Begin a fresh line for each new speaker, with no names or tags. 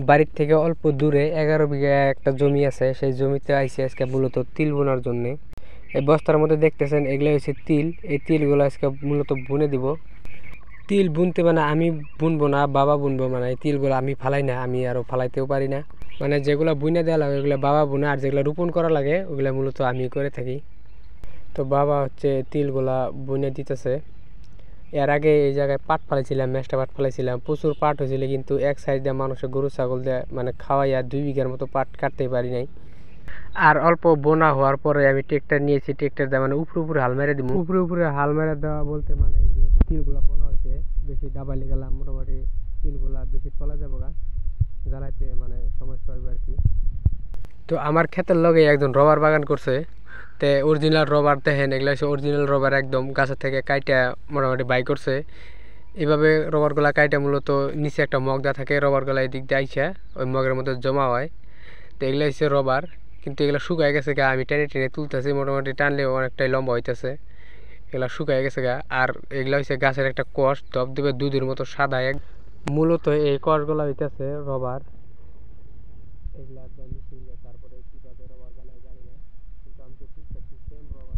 বাড়ির থেকে অল্প দূরে 11 বিঘা একটা জমি আছে, সেই জমিতে আইসি আজকে মূলত তিল বোনার জন্য। এই বস্তার মধ্যে দেখতেছেন এগুলো হচ্ছে তিল। এই তিলগুলো আজকে মূলত বুনে দিব। তিল বুনতে মানে আমি বুনবো না, বাবা বুনবো। মানে এই তিলগুলো আমি ফালাই না, আমি আরো ফালাইতেও পারি না। মানে যেগুলো বুনে দেওয়া লাগে ওগুলো বাবা বুনে, আর যেগুলো রোপণ করা লাগে ওগুলো মূলত আমি করে থাকি। তো বাবা হচ্ছে তিলগুলা বুনে দিতেছে। এর আগে এই জায়গায় পাট ফালাইছিলাম, মেষ্টা পাট ফালাইছিলাম, প্রচুর পাট হয়েছিল, কিন্তু এক সাইড দিয়ে মানুষের গরু ছাগল দিয়ে মানে খাওয়াইয়া 2 বিঘার মতো পাট কাটতে পারি নাই। আর অল্প বোনা হওয়ার পরে আমি ট্রেক্টর নিয়েছি, ট্রেক্টর দিয়ে মানে উপরে উপরে হাল মেরে দিব। উপরে উপরে হাল মেরে দেওয়া বলতে মানে এই যে তিলগুলা বোনা হয়েছে, বেশি ডাবাইলে গেলাম মোটামুটি তিলগুলা বেশি তলা যাবো গা, জ্বালাইতে মানে সমস্যা হইবে আর কি। তো আমার ক্ষেতের লগে একজন রবার বাগান করছে। তে অরিজিনাল রবার দেখেন, এগুলো হচ্ছে অরিজিনাল রবার, একদম গাছের থেকে কাইটা মোটামুটি বাই করছে। এইভাবে রবারগুলা কাইটা মূলত নিচে একটা মগ দেওয়া থাকে, রবারগুলা এই দিক দিয়ে আইসা ওই মগের মধ্যে জমা হয়। তো এগুলো হচ্ছে রবার, কিন্তু এগুলো শুকায় গেছে গা, আমি টেনে টেনে তুলতেছি, মোটামুটি টানলেও অনেকটাই লম্বা হইতেছে। এগুলা শুকায় গেছে গা। আর এগুলা হচ্ছে গাছের একটা কষ, ধবধবে দুধের মতো সাদা এক। মূলত এই কষগুলা হইতেছে রবার। এগুলা একদম মিশিয়ে তারপরে কিভাবে রবার বানায় জানি না, কিন্তু আমি তো তুলতেছি সেম রবার।